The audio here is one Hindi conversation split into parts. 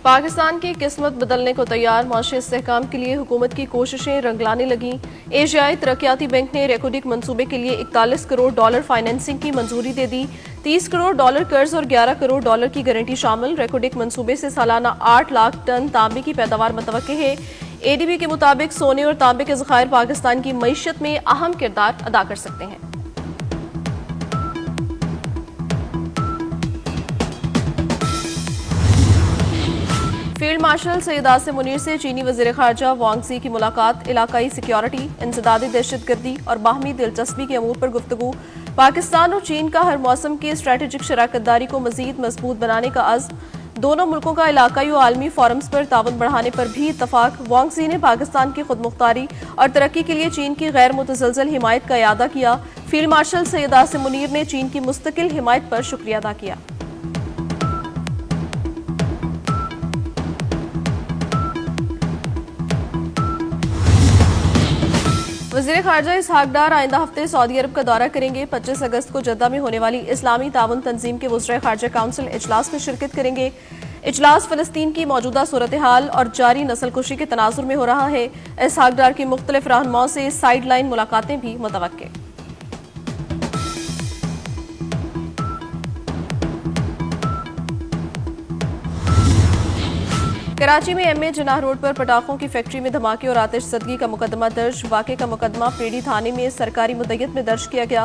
पाकिस्तान की किस्मत बदलने को तैयार, माशी इस्तेहकाम के लिए हुकूमत की कोशिशें रंग लाने लगीं। एशियाई तरक्याती बैंक ने रेकोडिक मंसूबे के लिए $41 करोड़ फाइनेंसिंग की मंजूरी दे दी। $30 करोड़ कर्ज और $11 करोड़ की गारंटी शामिल। रेकोडिक मंसूबे से सालाना 8 लाख टन तांबे की पैदावार मुतवक्के है। ADB के मुताबिक सोने और तांबे के ज़खायर पाकिस्तान की मईशत में अहम किरदार अदा कर सकते हैं। फील्ड मार्शल सैयद आसिम मुनीर से चीनी वज़ीर ख़ारजा वांग ज़ी की मुलाकात। इलाकाई सिक्योरिटी, इंसदादी दहशतगर्दी और बाहमी दिलचस्पी के अमूर पर गुफ्तगू। पाकिस्तान और चीन का हर मौसम की स्ट्रेटेजिक शराकतदारी को मज़ीद मजबूत बनाने का अज़्म। दोनों मुल्कों का इलाकाई और आलमी फोरम्स पर ताउन बढ़ाने पर भी इत्तफाक। वांग ज़ी ने पाकिस्तान की खुदमुख्तारी और तरक्की के लिए चीन की गैर मुतज़लज़ल हिमायत का इयादा किया। फील्ड मार्शल सैयद आसिम मुनीर ने चीन की मुस्तकिल हिमायत पर शुक्रिया अदा किया। वज़ीर ख़ारजा इसहाक डार आइंदा हफ्ते सऊदी अरब का दौरा करेंगे। 25 अगस्त को जद्दा में होने वाली इस्लामी ताउन तंजीम के वज़ीर ख़ारजा काउंसिल इजलास में शिरकत करेंगे। इजलास फ़लस्तीन की मौजूदा सूरत हाल और जारी नस्लकुशी के तनाजुर में हो रहा है। इसहाक डार की मुख्तलिफ रहनुमाओं से साइड लाइन मुलाकातें भी मुतवक्के। कराची में MA जिनाह रोड पर पटाखों की फैक्ट्री में धमाके और आतिशज़दगी का मुकदमा दर्ज। वाक़े का मुकदमा पीडी थाने में सरकारी मुद्दत में दर्ज किया गया।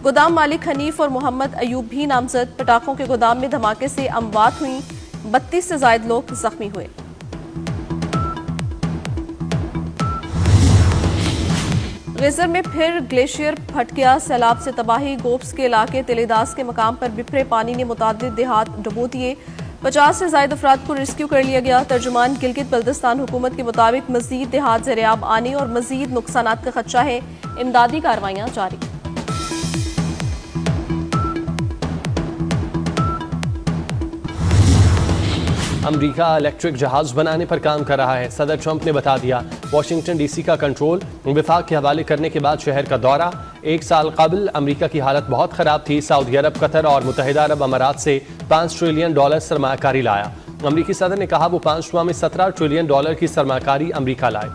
गोदाम मालिक हनीफ और मोहम्मद अयूब भी नामजद। पटाखों के गोदाम में धमाके से अमवात हुई, 32 से ज़ायद लोग जख्मी हुए। गिज़र में फिर ग्लेशियर फट गया, सैलाब से तबाही। गोप्स के इलाके तिलेदास के मकाम पर बिफरे पानी ने मुतादिद देहात डुबो दिए। 50 से ज़ायद अफराद को रेस्क्यू कर लिया गया। तर्जुमान गिलगित बल्तिस्तान हुकूमत के मुताबिक मजीद देहात ज़ेर-ए-आब आने और मजीद नुकसानात का खदशा है। इमदादी कार्रवाइयाँ जारी। अमरीका इलेक्ट्रिक जहाज बनाने पर काम कर रहा है। सदर ट्रंप ने बता दिया। वाशिंगटन DC का कंट्रोल विफाक के हवाले करने के बाद शहर का दौरा। 1 साल कबल अमरीका की हालत बहुत खराब थी। सऊदी अरब, कतर और मुत्तहिदा अरब अमारात से $5 ट्रिलियन सरमाकारी लाया। अमरीकी सदर ने कहा वो 5 माह में $17 ट्रिलियन की सरमाकारी अमरीका लाए।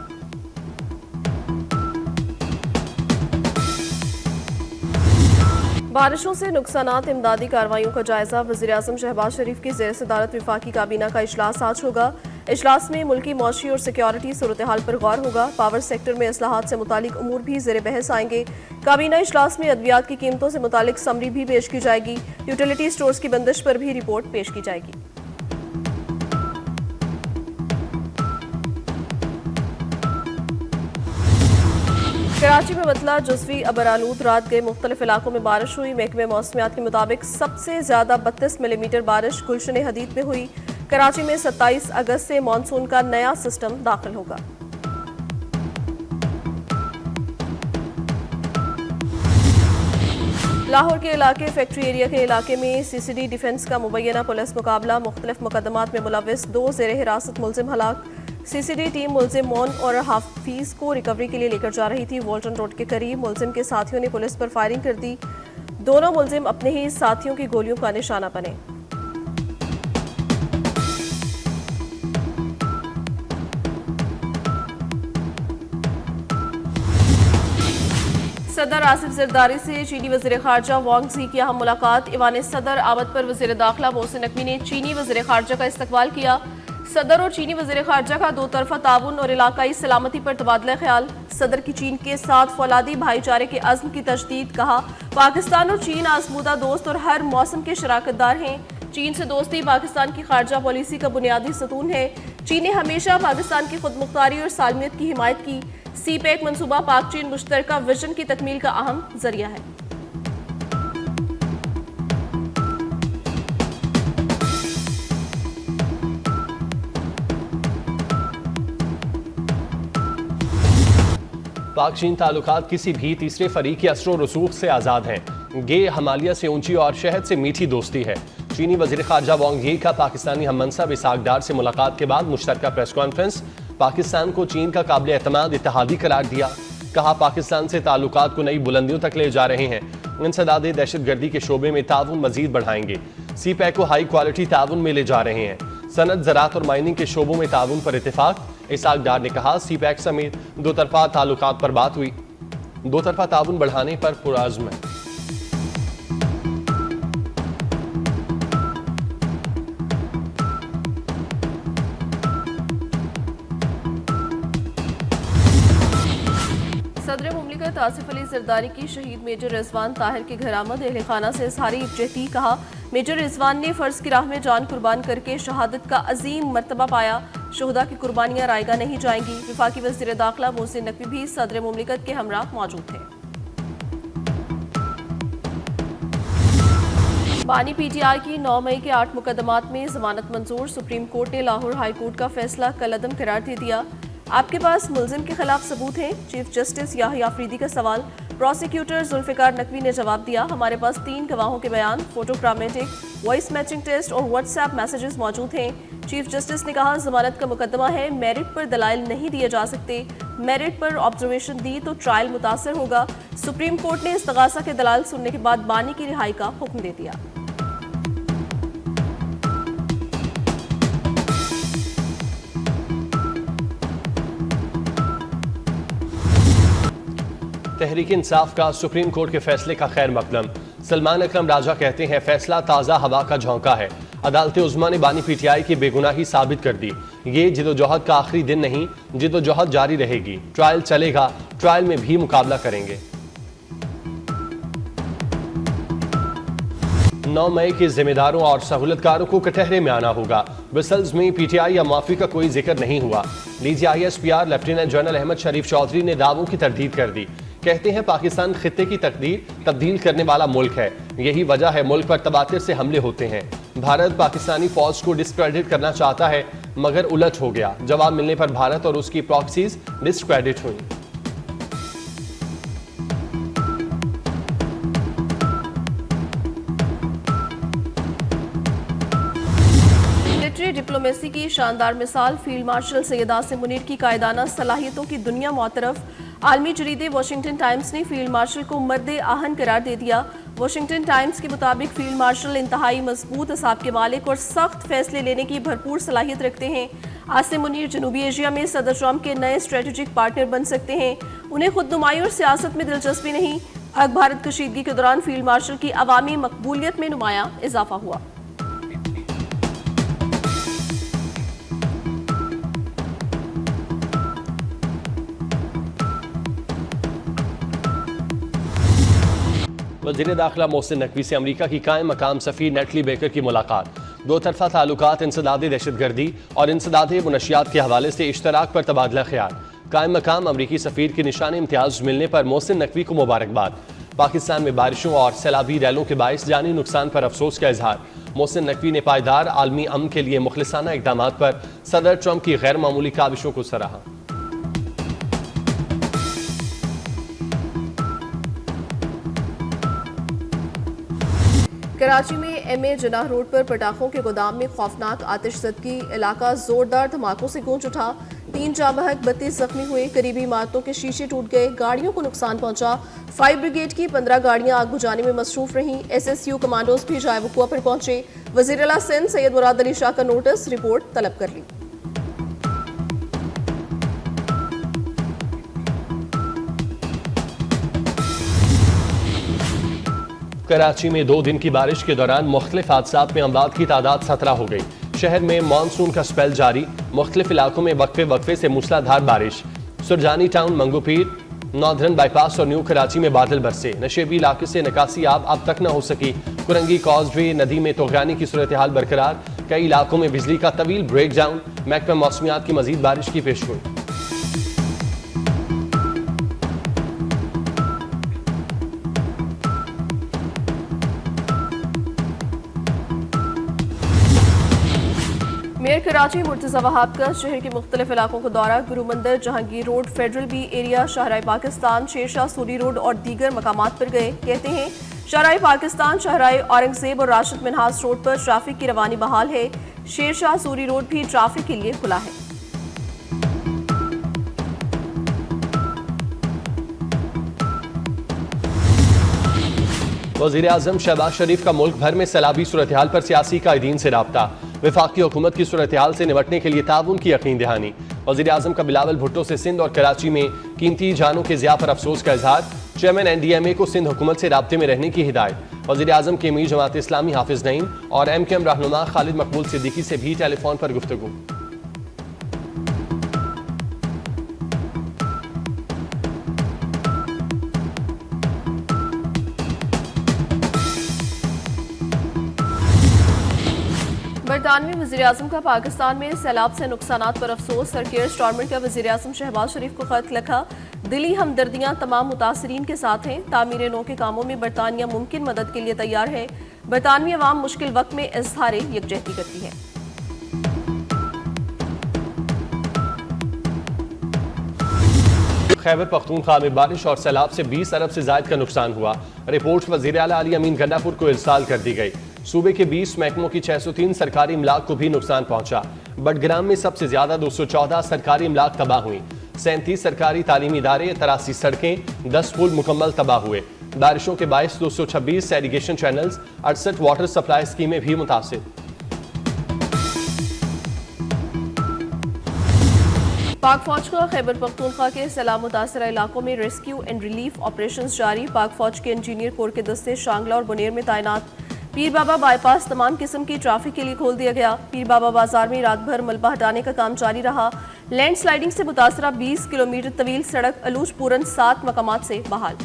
बारिशों से नुकसानात, इमदादी कार्रवाइयों का जायजा। वज़ीर-ए-आज़म शहबाज शरीफ की ज़ेर सदारत विफाकी काबीना का इजलास आज होगा। इजलास में मुल्की मौशी और सिक्योरिटी सूरत हाल पर गौर होगा। पावर सेक्टर में इस्लाहात से मुतालिक उमूर भी ज़ेर बहस आएंगे। काबीना इजलास में अद्वियात की कीमतों से मुतालिक समरी भी पेश की जाएगी। यूटिलिटी स्टोर्स की बंदिश पर भी रिपोर्ट पेश की जाएगी। कराची में मतला जुज़वी अबरालूद रात गए मुख्तलिफ इलाकों में बारिश हुई। महकमे मौसमियात के मुताबिक सबसे ज्यादा 32 मिलीमीटर बारिश गुलशन हदीद में हुई। कराची में 27 अगस्त से मानसून का नया सिस्टम दाखिल होगा। लाहौर के इलाके फैक्ट्री एरिया के इलाके में CCD डिफेंस का मुबैना पुलिस मुकाबला। मुख्तलिफ मुकदमात में मुलविस 2 ज़ेर हिरासत मुलजिम हलाक। CCD टीम मुलजिम मोन और हाफिज को रिकवरी के लिए लेकर जा रही थी। वॉल्टन रोड के करीब मुलजिम के साथियों ने पुलिस पर फायरिंग कर दी। दोनों मुलजिम अपने ही साथियों की गोलियों का निशाना बने। सदर आसिफ जरदारी से चीनी वज़ीर ख़ारजा वांग ज़ी की अहम मुलाकात। ईवान सदर आमद पर वज़ीर दाखिला मोहसिन नकवी ने चीनी वज़ीर ख़ारजा का इस्तकबाल किया। सदर और चीनी वज़ीर ख़ारजा का 2 तरफ़ा ताउन और इलाकाई सलामती पर तबादला ख्याल। सदर की चीन के साथ फौलादी भाईचारे के अज़्म की तजदीद। कहा पाकिस्तान और चीन आज़मूदा दोस्त और हर मौसम के शराकतदार हैं। चीन से दोस्ती पाकिस्तान की खारजा पॉलिसी का बुनियादी सतून है। चीन ने हमेशा पाकिस्तान की खुदमुख्तारी और सालमियत की हिमायत की। CPEC मनसूबा पाक चीन मुश्तरका विजन की तकमील का अहम जरिया है। पाक चीन ताल्लुकात किसी भी तीसरे फरीक के असर रसूख से आज़ाद हैं। गे हमालिया से ऊंची और शहद से मीठी दोस्ती है। चीनी वज़ीर ख़ारजा वांग यी का पाकिस्तानी हममनसब इसहाक डार से मुलाकात के बाद मुश्तरका प्रेस कॉन्फ्रेंस। पाकिस्तान को चीन का काबिल एतमाद इत्तेहादी करार दिया। कहा पाकिस्तान से ताल्लुकात को नई बुलंदियों तक ले जा रहे हैं। इंसदादी दहशतगर्दी के शोबे में ताउन मजीद बढ़ाएंगे। CPEC को हाई क्वालिटी ताउन में ले जा रहे हैं। सनत, ज़राअत और माइनिंग के शोबों में ताउन पर इत्तेफाक। इसाक डार ने कहा CPEC समेत दो तरफा ताल्लुकात पर बात हुई, दो तरफा ताउन बढ़ाने पर पुरअज़्म है। सदर मुमलिकत आसिफ अली जरदारी की शहीद मेजर रिजवान ताहिर के घर आमद। अहले खाना से इजहारी यकजहती। कहा, मेजर रिजवान ने फर्ज की राह में जान कुर्बान करके शहादत का अजीम मर्तबा पाया। शोहदा की कुर्बानियां रायगा नहीं जाएंगी। वफाकी वज़ीर दाखिला मोहसिन नकवी भी सदर मुमलिकत के हमरा मौजूद थे। बानी PTI की 9 मई के 8 मुकदमात में जमानत मंजूर। सुप्रीम कोर्ट ने लाहौर हाई कोर्ट का फैसला कलअदम करार दे दिया। आपके पास मुलजिम के खिलाफ सबूत हैं? चीफ जस्टिस याहिया अफरीदी का सवाल। प्रोसिक्यूटर जुल्फिकार नकवी ने जवाब दिया, हमारे पास 3 गवाहों के बयान, फोटोग्रामेटिक, वॉइस मैचिंग टेस्ट और व्हाट्सएप मैसेजेस मौजूद हैं। चीफ जस्टिस ने कहा, जमानत का मुकदमा है, मेरिट पर दलाइल नहीं दिए जा सकते। मेरिट पर ऑब्जर्वेशन दी तो ट्रायल मुतासर होगा। सुप्रीम कोर्ट ने इस्तगासा के दलाल सुनने के बाद बानी की रिहाई का हुक्म दे दिया। तहरीक इंसाफ का सुप्रीम कोर्ट के फैसले का खैर मकदम। सलमान अकरम राजा कहते हैं, फैसला ताज़ा हवा का झोंका है। अदालत उज़्मा ने बानी PTI की बेगुनाही साबित कर दी। ये जिदोजहद का आखिरी दिन नहीं, जिदोजहद जारी रहेगी। ट्रायल चलेगा, ट्रायल में भी मुकाबला करेंगे। 9 मई के जिम्मेदारों और सहूलतकारों को कटहरे में आना होगा। ब्रसल्स में PTI या माफी का कोई जिक्र नहीं हुआ। लीजी ISPR लेफ्टिनेंट जनरल अहमद शरीफ चौधरी ने दावों की तरदीद कर दी। कहते हैं, पाकिस्तान खित्ते की तकदीर तब्दील करने वाला मुल्क है। यही वजह है मुल्क पर तबातिर से हमले होते हैं। भारत पाकिस्तानी फौज को डिस्क्रेडिट करना चाहता है, मगर उलट हो गया। जवाब मिलने पर भारत और उसकी प्रॉक्सीज डिस्क्रेडिट हुई। मिलिट्री डिप्लोमेसी की शानदार मिसाल फील्ड मार्शल सैयद आसिम मुनीर की कायदाना सलाहियतों की दुनिया मुतरफ। आलमी जरीदे वाशिंगटन टाइम्स ने फील्ड मार्शल को मर्दे आहन करार दे दिया। वाशिंगटन टाइम्स के मुताबिक फील्ड मार्शल इंतहाई मजबूत असाब के मालिक और सख्त फैसले लेने की भरपूर सलाहियत रखते हैं। आसिम मुनीर जनूबी एशिया में सदर ट्रंप के नए स्ट्रेटेजिक पार्टनर बन सकते हैं। उन्हें खुद नुमाई और सियासत में दिलचस्पी नहीं। अब भारत कशीदगी के दौरान फील्ड मार्शल की अवामी मकबूलियत में नुमाया इजाफा हुआ। वज़ीर दाखिला मोहसिन नकवी से अमरीका की कायम मकाम सफ़ीर नेटली बेकर की मुलाकात। दो तरफा ताल्लुकात, इंसदाद दहशतगर्दी और इंसदाद मुनशियात के हवाले से इश्तराक पर तबादला ख्याल। कायम मकाम अमरीकी सफ़ीर की निशान इम्तियाज़ मिलने पर मोहसिन नकवी को मुबारकबाद। पाकिस्तान में बारिशों और सैलाबी रैलों के बायस जानी नुकसान पर अफसोस का इजहार। मोहसिन नकवी ने पायदार आलमी अमन के लिए मुखलिसाना इक़दाम पर सदर ट्रंप की गैर मामूली काविशों को सराहा। कराची में MA जनाह रोड पर पटाखों के गोदाम में खौफनाक आतिशज़दगी। इलाका जोरदार धमाकों से गूंज उठा। 3 जाँ बहक, 32 जख्मी हुए। करीबी इमारतों के शीशे टूट गए, गाड़ियों को नुकसान पहुंचा। फायर ब्रिगेड की 15 गाड़ियां आग बुझाने में मसरूफ रहीं। SSU कमांडोज भी जाए वकुआ पर पहुंचे। वज़ीर आला सिंध सैयद मुराद अली शाह का नोटिस, रिपोर्ट तलब कर ली। कराची में 2 दिन की बारिश के दौरान मुख्तलिफ हादसात में अमवात की तादाद 17 हो गई। शहर में मानसून का स्पेल जारी। मुख्तलिफ इलाकों में वक्फे से मूसलाधार बारिश। Surjani town, Manghopir, northern bypass और न्यू कराची में बादल बरसे। नशेबी इलाके से निकासी अब तक न हो सकी। कुरंगी कॉजवे नदी में तोगयानी की सूरत हाल बरकरार। कई इलाकों में बिजली का तवील ब्रेक डाउन। महकमा मौसमियात की मजीद बारिश की पेशगोई। मेयर कराची मुर्तज़ा वहाब का शहर के मुख्तलिफ इलाकों को दौरा। Guru Mandir, Jahangir road, federal B area, Shahrah Pakistan, Shershah Suri road और दीगर मकामात पर गए। कहते हैं, शाहराह पाकिस्तान, शाहराह औरंगजेब और राशिद मिनहास रोड पर ट्रैफिक की रवानी बहाल है। शेरशाह सूरी रोड भी ट्रैफिक के लिए खुला है। वज़ीर आज़म शहबाज शरीफ का मुल्क भर में सैलाबी सूरत हाल पर सियासी कायदीन से राब्ता, वफाकी हुकूमत की सूरत हाल से निपटने के लिए ताउन की यकीन दहानी। वज़ीर आज़म का बिलावल भुट्टो से सिंध और कराची में कीमती जानों के ज़िया पर अफसोस का इजहार, चेयरमैन NDMA को सिंध हुकूमत से राब्ते में रहने की हिदायत। वज़ीर आज़म के अमीर जमात इस्लामी हाफिज नईम और MKM रहनुमा खालिद मकबूल सिद्दीकी से भी टेलीफोन पर गुफ्तगू। बरतानवी वज़ीर-ए-आज़म का पाकिस्तान में सैलाब से नुकसानात पर अफसोस। सर केयर स्टारमर का वज़ीर-ए-आज़म शहबाज शरीफ को खत लिखा, दिली हमदर्दियाँ तमाम मुतासरीन के साथ हैं। तामीर नो के कामों में बरतानिया मुमकिन मदद के लिए तैयार है। बरतानवी अवाम मुश्किल वक्त में इज़हार यकजहती करती है। खैबर पख्तूनख्वा में बारिश और सैलाब से 20 अरब से ज़ायद का नुकसान हुआ। रिपोर्ट वज़ीर आला अली अमीन गंडापुर को इरसाल कर दी गई। सूबे के 20 महकमों की 603 सरकारी इमलाक को भी नुकसान पहुंचा। बडग्राम में सबसे ज्यादा 214 सरकारी इमलाक तबाह हुई। 37 सरकारी तालीमी इदारे, 83 सड़कें, 10 पुल मुकम्मल तबाह हुए। बारिशों के बायस 226 एरीगेशन चैनल्स, 68 वाटर सप्लाई स्कीमें भी मुतासिर। पाक फौज का खैबर पख्तूनख्वा के सैलाब मुतासरा इलाकों में रेस्क्यू एंड रिलीफ ऑपरेशन जारी। पाक फौज के इंजीनियर कोर के दस्ते शांगला और बुनेर में तैनात। पीर बाबा बाईपास तमाम किस्म की ट्रैफिक के लिए खोल दिया गया। पीर बाबा बाजार में रात भर मलबा हटाने का काम जारी रहा। लैंड स्लाइडिंग से मुतासरा 20 किलोमीटर तवील सड़क अलूज पूरन 7 मकामात से बहाल।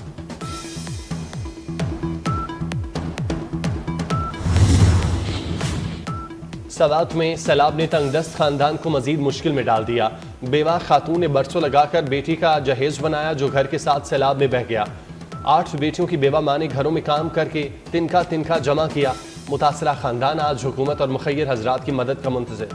सवात में सैलाब ने तंगदस्त खानदान को मजीद मुश्किल में डाल दिया। बेवा खातून ने बरसों लगाकर बेटी का जहेज बनाया जो घर के साथ सैलाब में बह गया। 8 बेटियों की बेवा माँ ने घरों में काम करके तिनका तिनका जमा किया। मुतासरा खानदान आज हुकूमत और मुखय्यर हजरात की मदद का मुंतज़िर।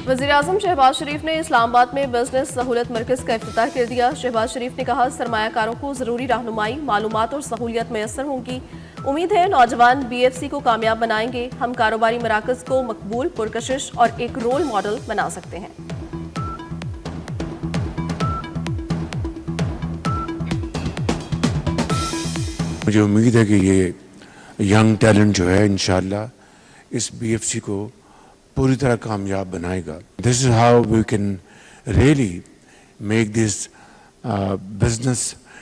वज़ीर-ए-आज़म शहबाज शरीफ ने इस्लामाबाद में बिजनेस सहूलत मरकज़ का इफ्तिताह कर दिया। शहबाज शरीफ ने कहा, सरमायाकारों को ज़रूरी रहनुमाई, मालूमात और सहूलियत मैसर होंगी। उम्मीद है नौजवान BFC को कामयाब बनाएंगे। हम कारोबारी मराकज़ को मकबूल, पुरकशिश और एक रोल मॉडल बना सकते हैं। मुझे उम्मीद है कि ये यंग टैलेंट जो है इंशाल्लाह इस BFC को पूरी तरह कामयाब बनाएगा। This is how we can really make this business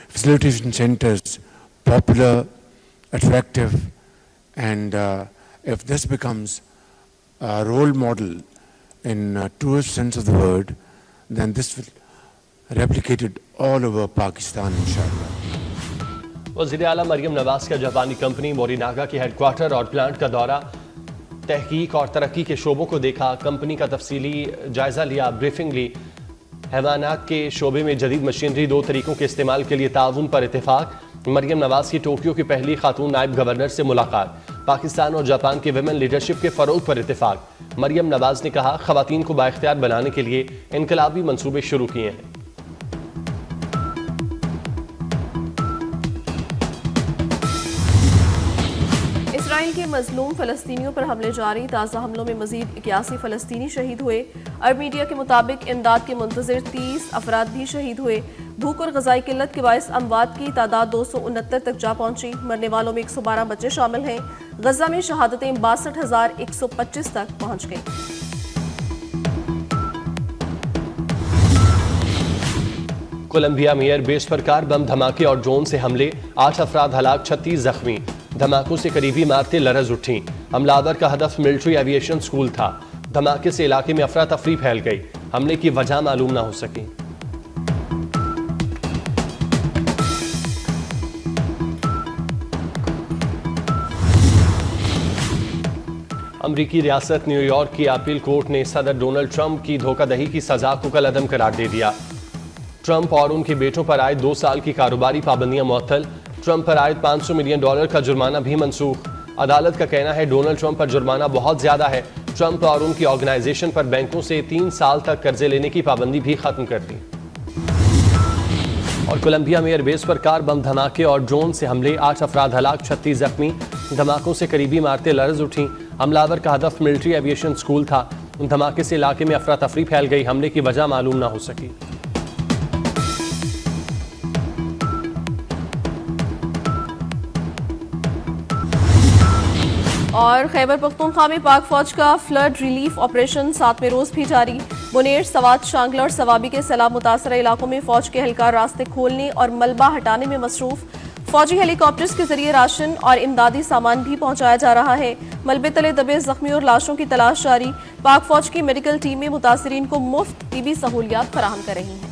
facilitation centres popular, attractive, and if this becomes a role model in truest sense of the word, then this will replicate it all over Pakistan inshallah. वज़ीर आला मरियम नवाज का जापानी कंपनी मोरिनागा के हेडक्वार्टर और प्लांट का दौरा, तहकीक और तरक्की के शोबों को देखा, कंपनी का तफसीली जायजा लिया, ब्रीफिंग ली। हैवानात के शोबे में जदीद मशीनरी 2 तरीकों के इस्तेमाल के लिए ताउन पर इत्तेफाक। मरियम नवाज की टोक्यो की पहली खातून नायब गवर्नर से मुलाकात। पाकिस्तान और जापान के विमेन लीडरशिप के फरोग पर इत्तेफाक। मरियम नवाज ने कहा, खवातीन को बाइख्तियार बनाने के लिए इनकलाबी मंसूबे शुरू किए हैं। इसराइल के मजलूम फ़लस्तीनियों पर हमले जारी। ताज़ा हमलों में मजीद 81 फ़लस्तीनी शहीद हुए। अरब मीडिया के मुताबिक इमदाद के मुंतज़िर 30 अफराद भी शहीद हुए। भूख और ग़ज़ाई किल्लत के बायस अमवात की तादाद 269 तक जा पहुंची। मरने वालों में 112 बच्चे शामिल हैं। गजा में शहादतें 62,125 तक पहुंच गईं। कोलंबिया में एयरबेस पर कार बम धमाके और ड्रोन से हमले, 8 अफराद हलाक, 36 जख्मी। धमाकों से करीबी इमारतें लरज उठी। हमलावर का हदफ मिलिट्री एविएशन स्कूल था। धमाके से इलाके में अफरा तफरी फैल गई। हमले की वजह मालूम ना हो सकी। अमरीकी रियासत न्यूयॉर्क की अपील कोर्ट ने सदर डोनाल्ड ट्रंप की धोखाधड़ी की सजा को कल अदम करार दे दिया। ट्रंप और उनके बेटों पर आए 2 साल की कारोबारी पाबंदियां मुअत्तल। ट्रंप पर आयद $500 मिलियन का जुर्माना भी मनसूख। अदालत का कहना है डोनाल्ड ट्रंप पर जुर्माना बहुत ज्यादा है। ट्रंप और उनकी ऑर्गेनाइजेशन पर बैंकों से 3 साल तक कर्जे लेने की पाबंदी भी खत्म कर दी। और कोलंबिया में एयरबेस पर कार बम धमाके और ड्रोन से हमले, 8 अफराद हलाक, 36 जख्मी। धमाकों से करीबी इमारतें लरज उठी। हमलावर का हदफ मिलिट्री एविएशन स्कूल था। धमाके से इलाके में अफरा तफरी फैल गई। हमले की वजह मालूम ना हो सकी। और खैबर पख्तूनख्वा में पाक फौज का फ्लड रिलीफ ऑपरेशन 7वें रोज भी जारी। मुनेर, सवात, शांगला और सवाबी के सैलाब मुतासरा इलाकों में फौज के एहलकार रास्ते खोलने और मलबा हटाने में मसरूफ। फौजी हेलीकॉप्टर्स के जरिए राशन और इमदादी सामान भी पहुंचाया जा रहा है। मलबे तले दबे जख्मी और लाशों की तलाश जारी। पाक फौज की मेडिकल टीमें मुतासरीन को मुफ्त तिबी सहूलियात फराहम कर रही हैं।